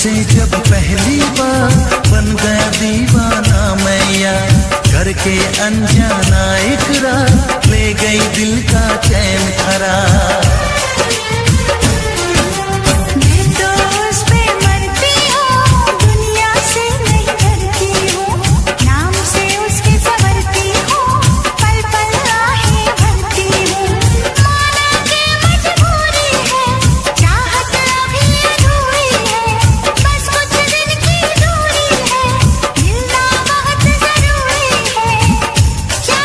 से जब पहली बार बन गया दीवाना मैया, करके अनजाना इकरार ले गई दिल का चैन करार। क्या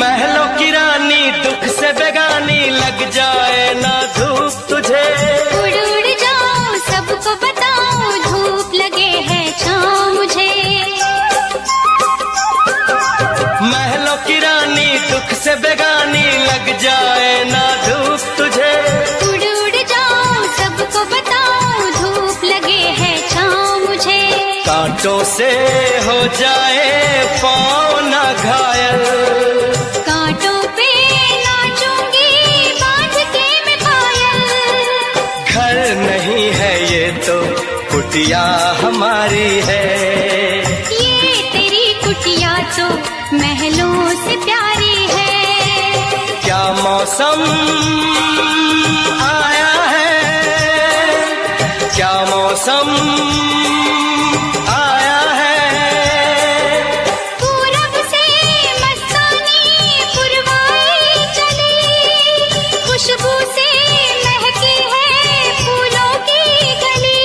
महलों की रानी दुख से बेगानी लग जाए ना धूप तुझे। उड़ उड़ जाऊं सबको बताऊं धूप लगे है छाँव मुझे। महलों की रानी दुख से बेगानी लग जाए ना धूप तुझे। उड़ उड़ जाऊं सबको बताऊं धूप लगे है छाँव मुझे। कांटों से हो जाए पाँव ना घायल, कांटों पे नाचूंगी बांध के मैं पायल। घर नहीं है ये तो कुटिया हमारी है। ये तेरी कुटिया तो महलों से प्यारी है। क्या मौसम आया है, क्या मौसम आया है। पूरब से मस्तानी पुरवाई चली, खुशबू से महकी है फूलों की गली।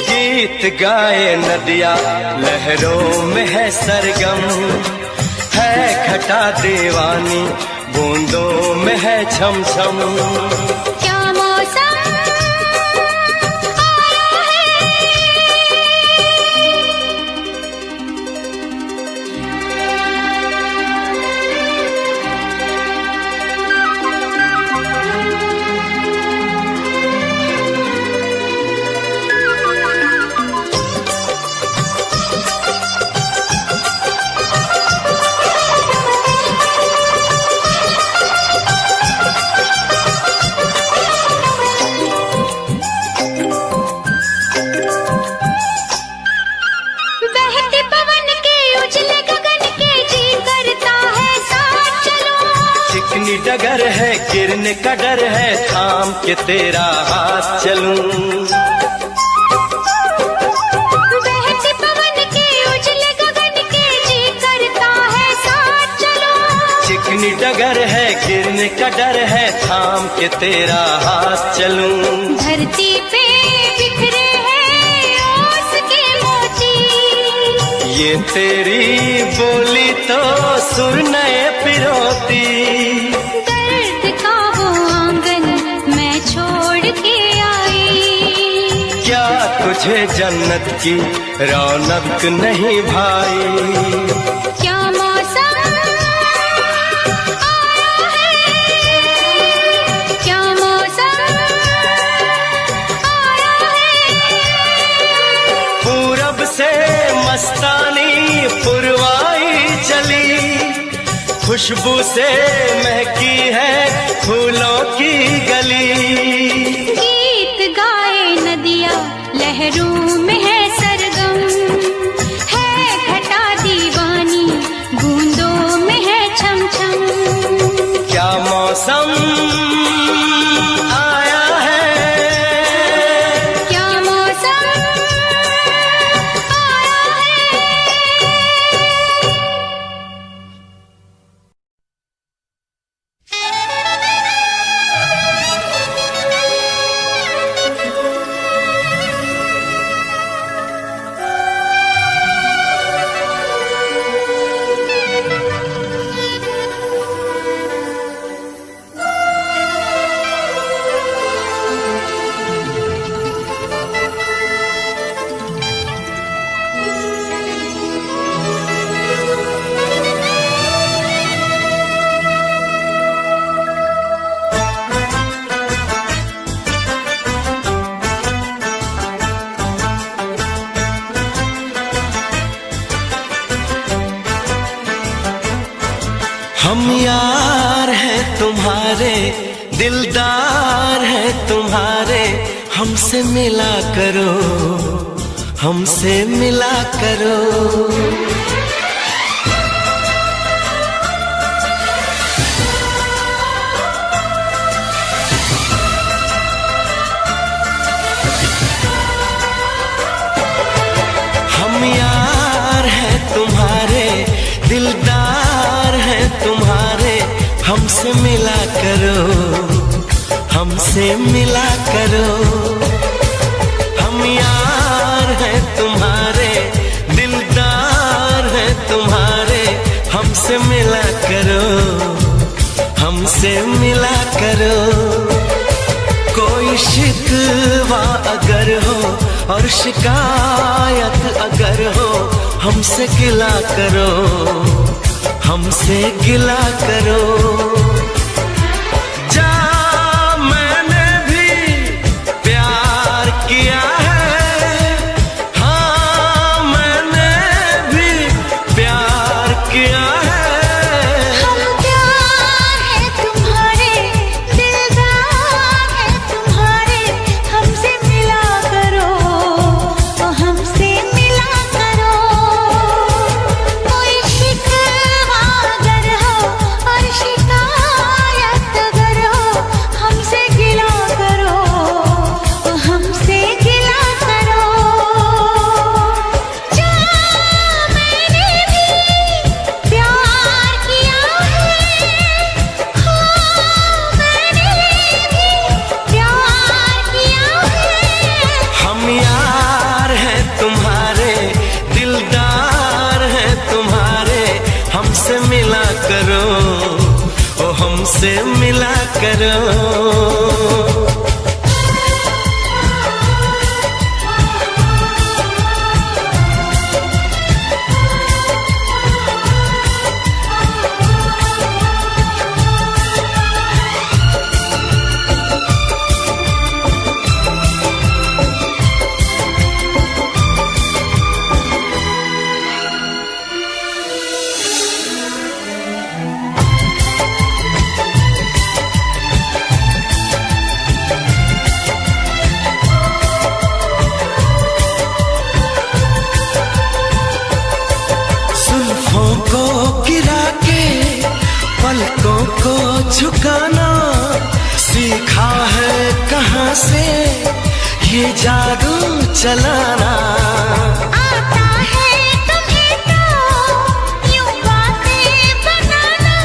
गीत गाए नदिया लहरों में है सरगम, है घटा दीवानी बूंदों में है छम छम। क्या मौसम आया है। बहते पवन के उजले गगन के जी करता है साथ चलूं। चिकनी डगर है गिरने का डर है थाम के तेरा हाथ चलूं। बहते पवन के उजले गगन के जी करता है साथ चलूं। चिकनी डगर है गिरने का डर है थाम के तेरा हाथ चलूं। धरती पे बिखरे हैं ओस के मोती, ये तेरी बोली तो सुर नए पिरोती। दर्द का वो आंगन मैं छोड़ के आई। क्या तुझे जन्नत की रौनक नहीं भाई। क्या मौसम आया है, क्या मौसम आया है। पूरब से मस्तानी पुरवाई चली, खुशबू से महकी है फूलों की गली। लहरों में है सरगम, है घटा दीवानी, बूंदों में है छम छम। क्या मौसम आया है, क्या मौसम आया है। हम यार हैं तुम्हारे, दिलदार हैं तुम्हारे, हमसे मिला करो, हमसे मिला करो। हम यार हैं तुम्हारे, दिलदार हैं तुम्हारे, हमसे मिला करो, हमसे मिला करो। हम यार हैं तुम्हारे, दिलदार हैं तुम्हारे, हमसे मिला करो, हमसे मिला करो। कोई शिकवा अगर हो और शिकायत अगर हो, हमसे गिला करो, हमसे गिला करो। जा मैंने भी प्यार किया है, हाँ मैंने भी प्यार किया है। हम प्यार है तुम्हारे, दिलदार है तुम्हारे, हमसे मिला करो, हमसे मिला करो। कोई शिकवा अगर हो और शिकायत अगर हो, हमसे गिला करो, हमसे गिला करो। जा मैंने भी प्यार किया है, हाँ मैंने भी प्यार किया है। हम यार हैं तुम्हारे, दिलदार हैं तुम्हारे, हमसे मिला करो, ओ हमसे मिला करो। जुल्फों को गिरा के पलकों को झुकाना सीखा है कहाँ से ये जादू चलाना। आता है तुम्हें तो यूं बातें बनाना,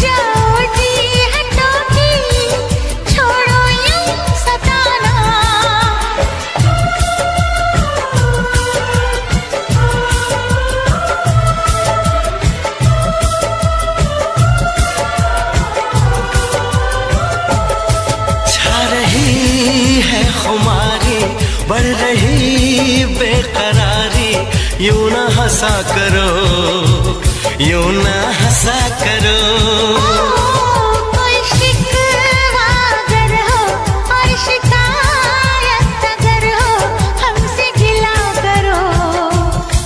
जाओ जी हटो जी, छोड़ो यूं सताना। छा रही है खुमारी, बढ़ रही बेकरारी, यूं ना हंसा करो, यूं ना हंसा करो। कोई शिकवा अगर हो और शिकायत अगर हो, हमसे गिला करो,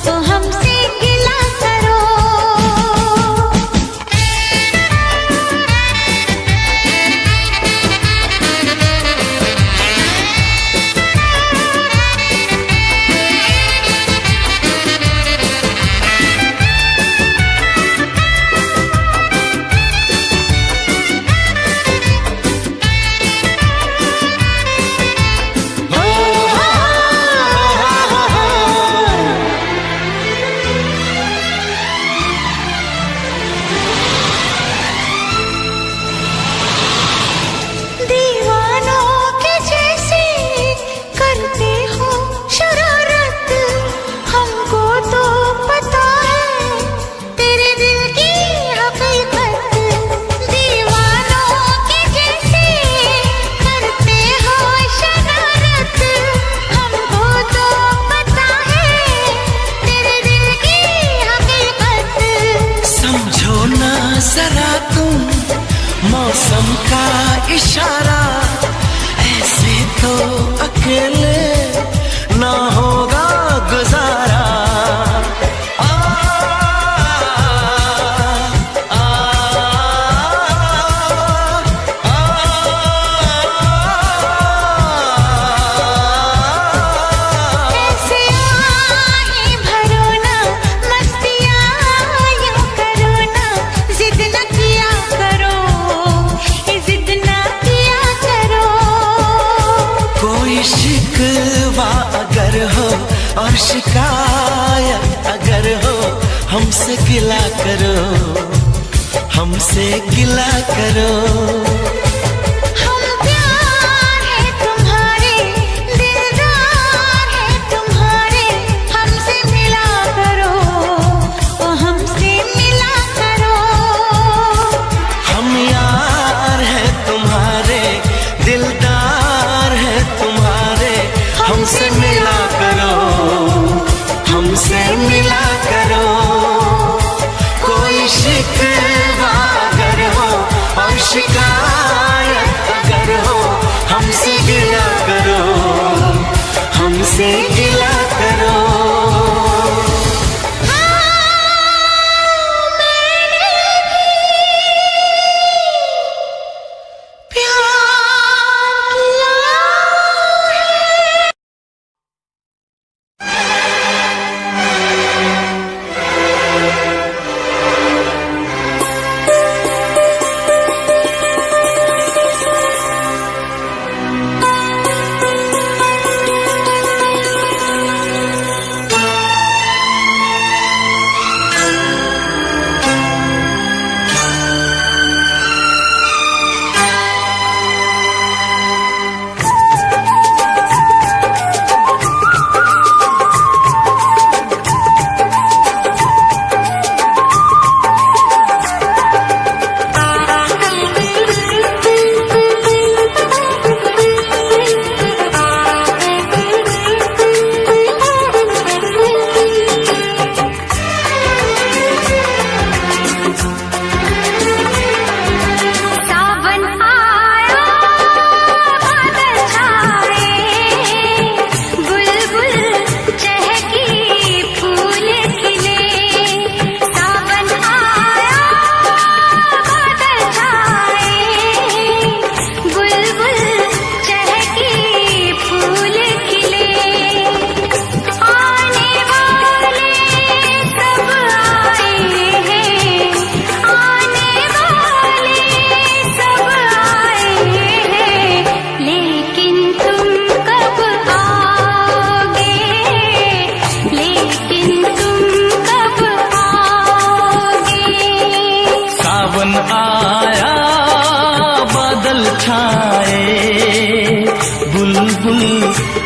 तो हमसे गिला करो। शिकवा अगर हो और शिकायत अगर हो, हमसे गिला करो, हमसे गिला करो। हम प्यार है तुम्हारे, दिलदार है तुम्हारे, हमसे मिला करो, ओ हमसे मिला करो। हम यार है तुम्हारे, दिलदार है तुम्हारे, हमसे मिला करो, हमसे मिला करो। कोई शिकवा अगर हो और शिकायत अगर हो, हमसे गिला करो, हमसे गिला करो।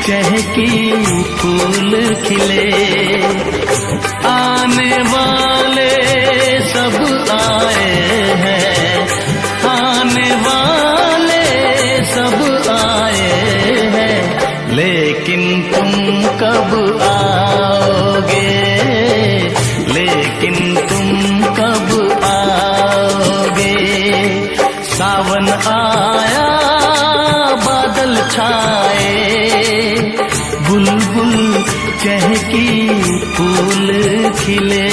चहकी फूल खिले, आने वाले सब आए हैं, आने वाले सब आए हैं, लेकिन तुम कब आओगे, लेकिन तुम कब आओगे। सावन आया बादल छाए, बुलबुल चहकी फूल खिले।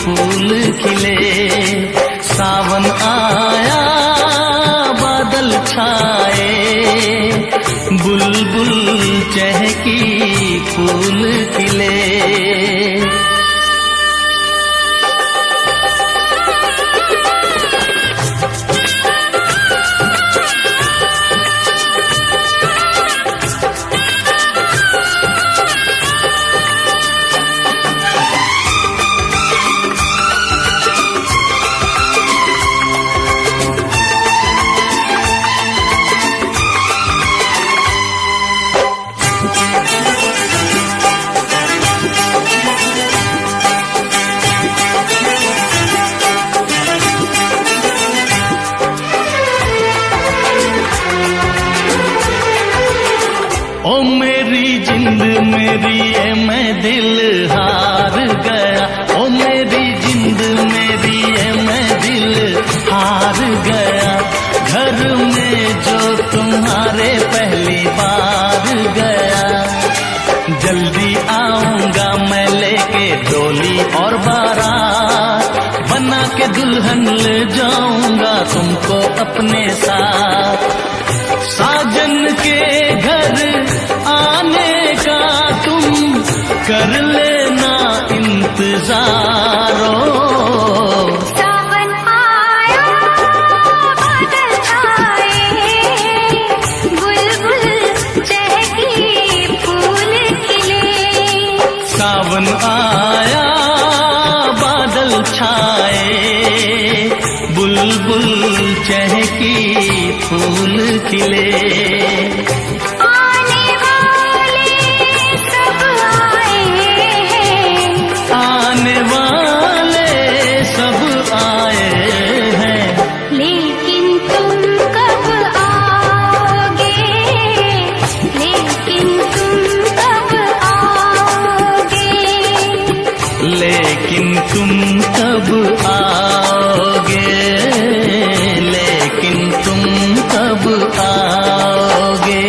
फूल खिले, सावन आया बादल छाए, बुलबुल चहकी फूल खिले। मैं दिल हार गया, ओ मेरी जिंद मेरी ये मैं दिल हार गया। घर में जो तुम्हारे पहली बार गया, जल्दी आऊंगा मैं लेके डोली और बारात, बना के दुल्हन ले जाऊंगा तुमको अपने साथ। साजन के घर आने का तुम कर लेना इंतजार। सावन आया बादल छाए, बुलबुल चहकी फूल खिले। सावन आया बादल छाए, बुलबुल चहकी फूल खिले। आने वाले सब आए हैं, आने वाले सब आए हैं, लेकिन तुम कब आओगे, लेकिन तुम कब आओगे। लेकिन तुम कब आओगे, लेकिन तुम कब आओगे।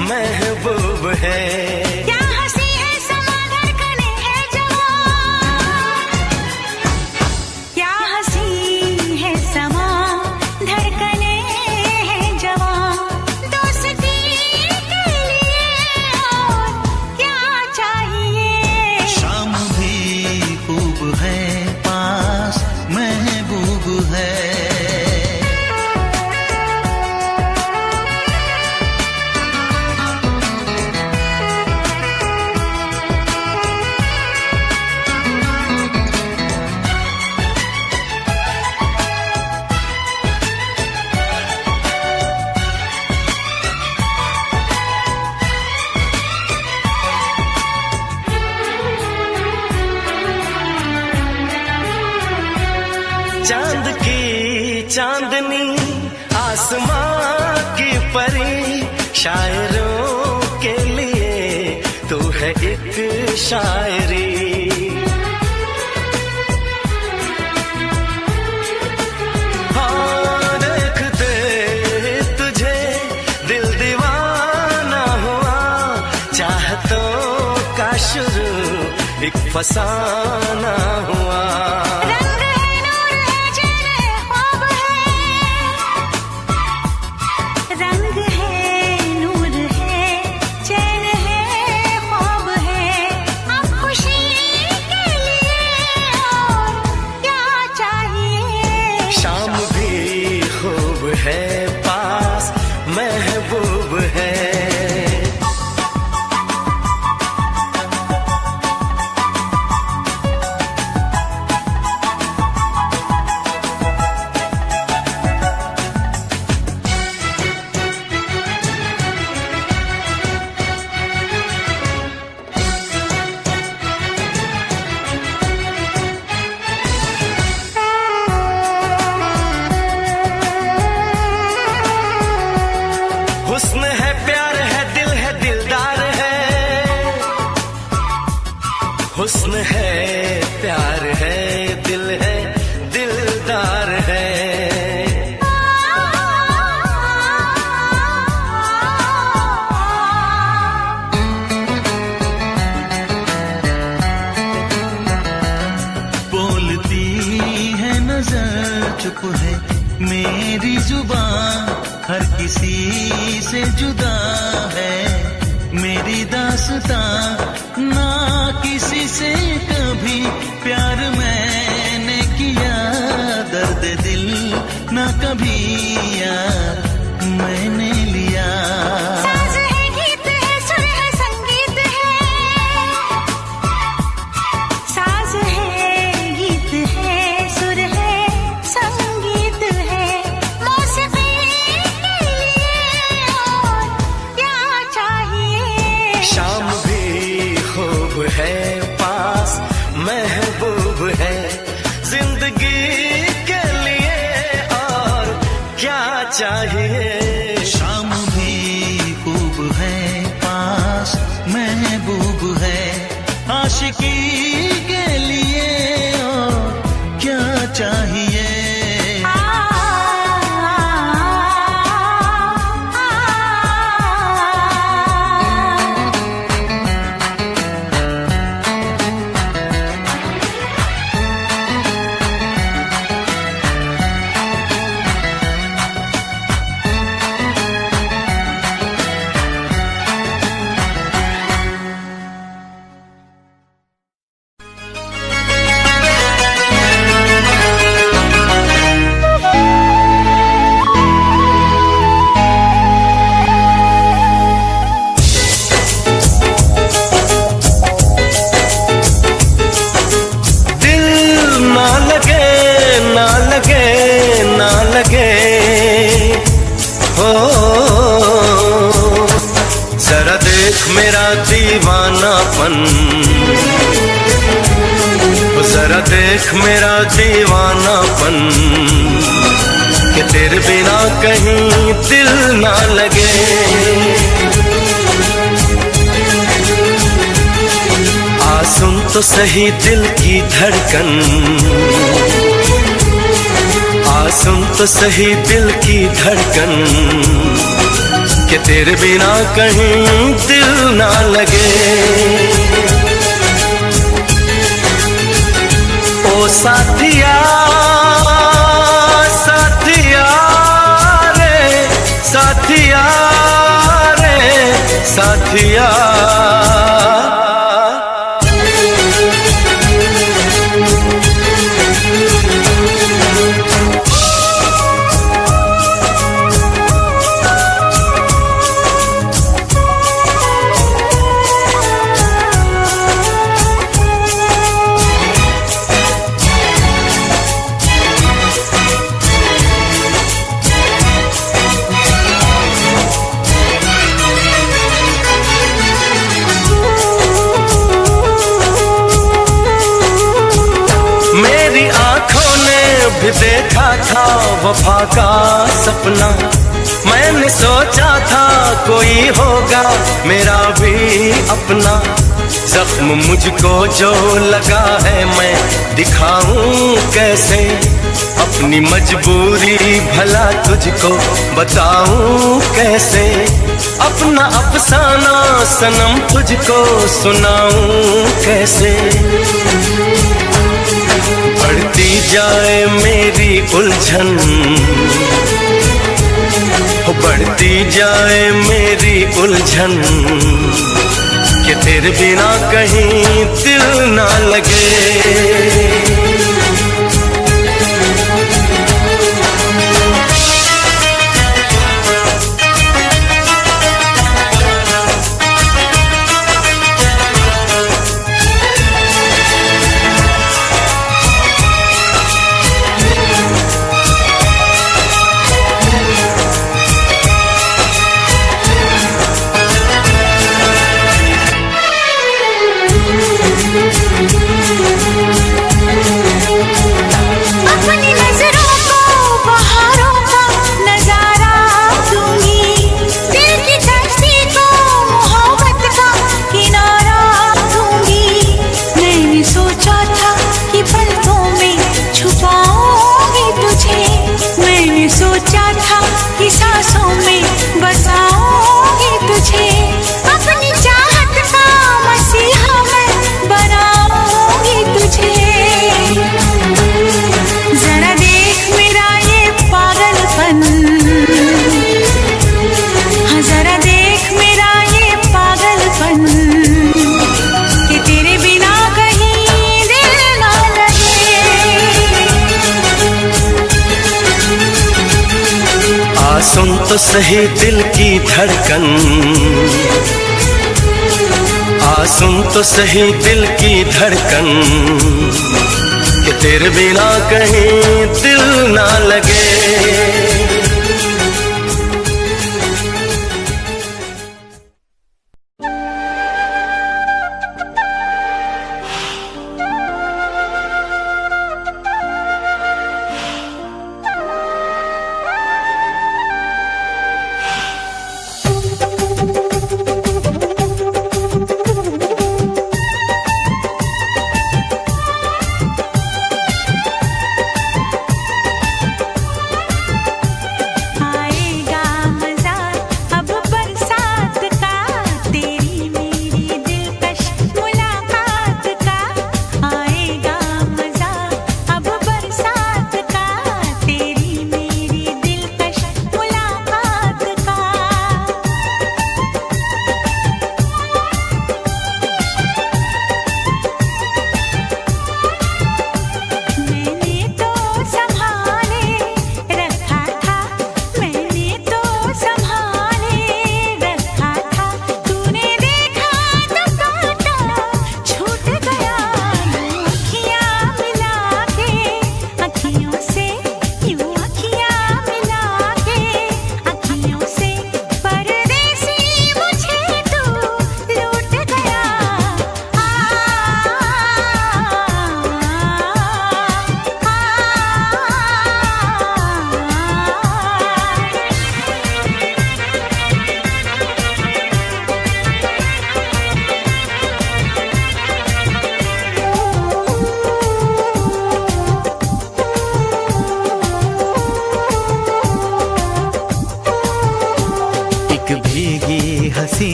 महबूब है। क्या हंसी है समा धड़कने है जवां, क्या हंसी है समा धड़कने है जवां, दोस्ती के लिए और क्या चाहिए। शाम भी खूब है पास महबूब है। चांद की चांदनी आसमां की परी, शायरों के लिए तू है एक शायरी। हाँ देखते तुझे दिल दीवाना हुआ, चाहतों का शुरू एक फसाना हुआ। है पास महबूब है। हुस्न है प्यार है दिल है दिलदार है, हुस्न है प्यार है दिल है दिलदार है। बोलती है नजर चुप है मेरी जुबान, हर किसी से जुदा है मेरी दास्तां, ना किसी से कभी प्यार मैंने किया, दर्द दिल ना कभी यार मैंने लिया। साज है गीत है सुर है संगीत है, साज है गीत है सुर है संगीत है, मौसीकी के लिए और क्या चाहिए। शाम भी खूब है पास महबूब है, जिंदगी के लिए और क्या चाहिए। शाम भी खूब है पास महबूब है, आशिकी के लिए और क्या चाहिए। जरा देख मेरा दीवानापन, जरा देख मेरा दीवानापन, कि तेरे बिना कहीं दिल ना लगे। आ सुन तो सही दिल की धड़कन, आ सुन तो सही दिल की धड़कन, कि तेरे बिना कहीं दिल ना लगे। ओ साथिया साथिया रे साथिया रे साथिया। भी देखा था वफा का सपना, मैंने सोचा था कोई होगा मेरा भी अपना। जख्म मुझको जो लगा है मैं दिखाऊं कैसे, अपनी मजबूरी भला तुझको बताऊं कैसे। अपना अफसाना सनम तुझको सुनाऊं कैसे। बढ़ती जाए मेरी उलझन, बढ़ती जाए मेरी उलझन, कि तेरे बिना कहीं दिल ना लगे। सुन तो सही दिल की धड़कन, आ सुन तो सही दिल की धड़कन, कि तेरे बिना कहीं दिल ना लगे।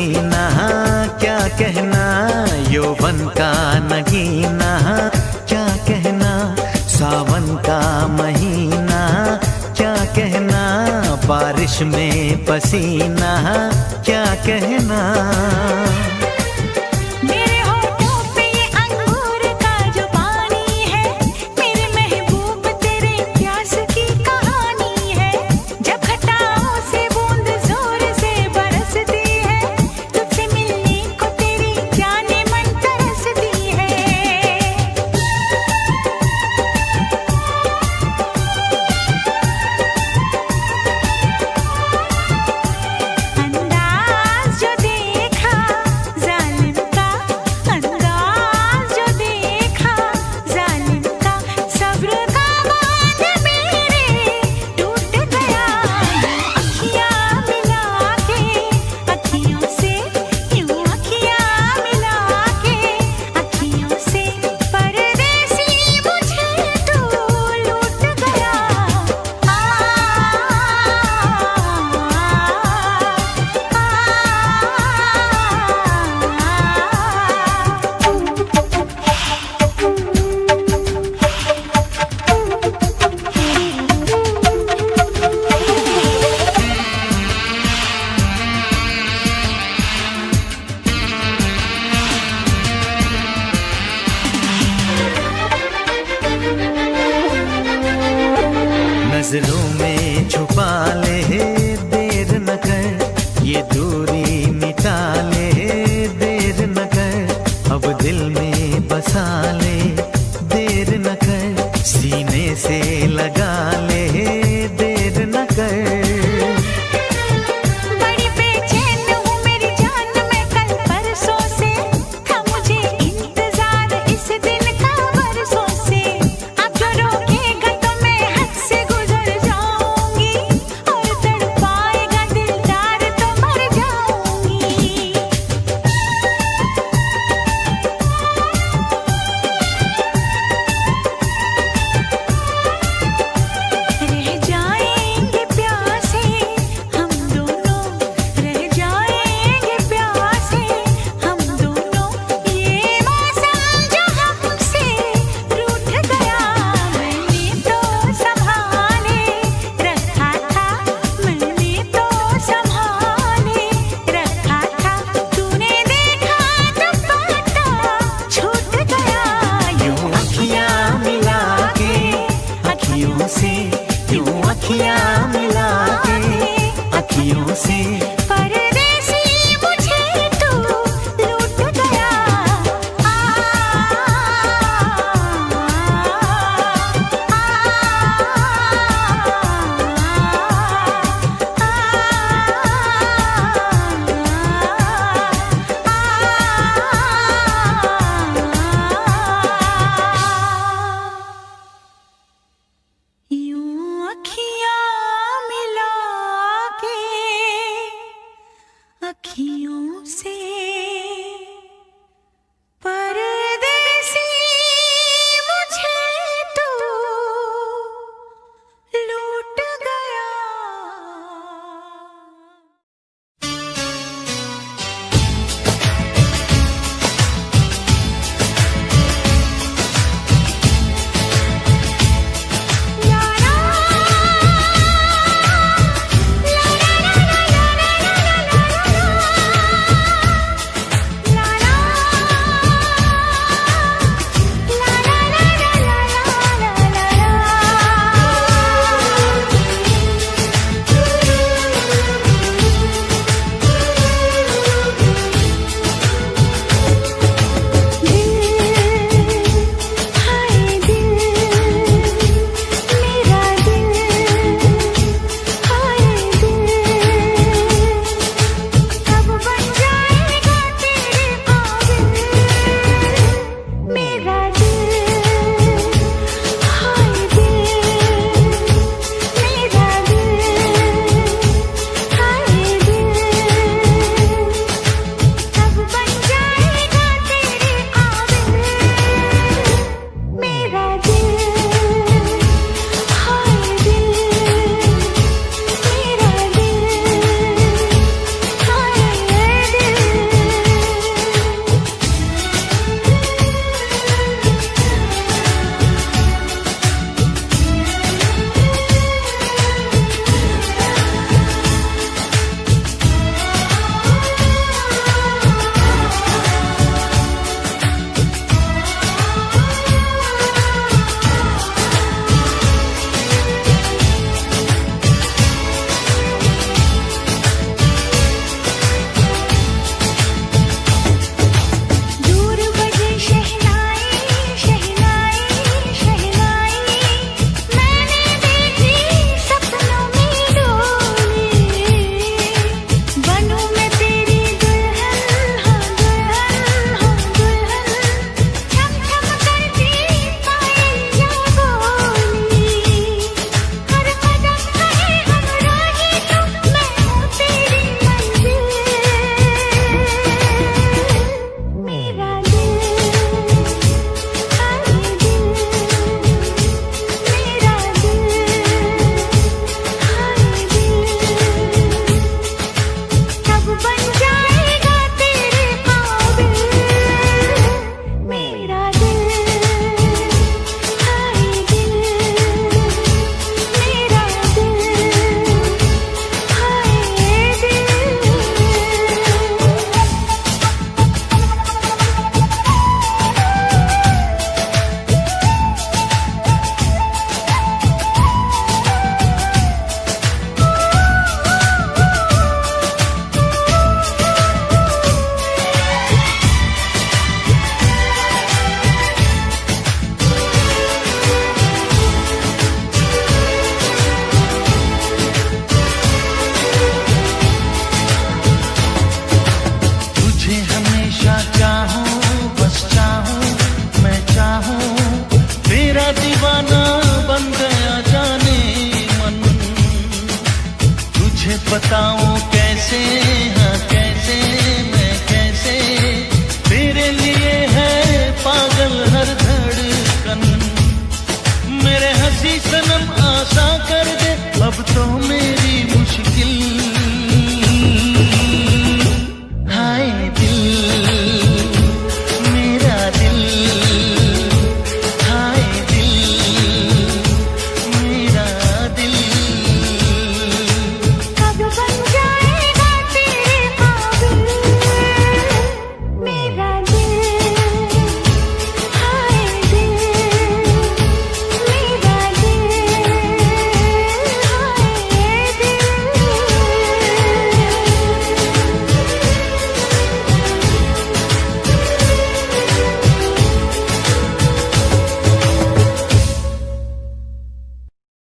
हसीना, क्या कहना यौवन का नगीना, क्या कहना सावन का महीना, क्या कहना बारिश में पसीना, क्या कहना।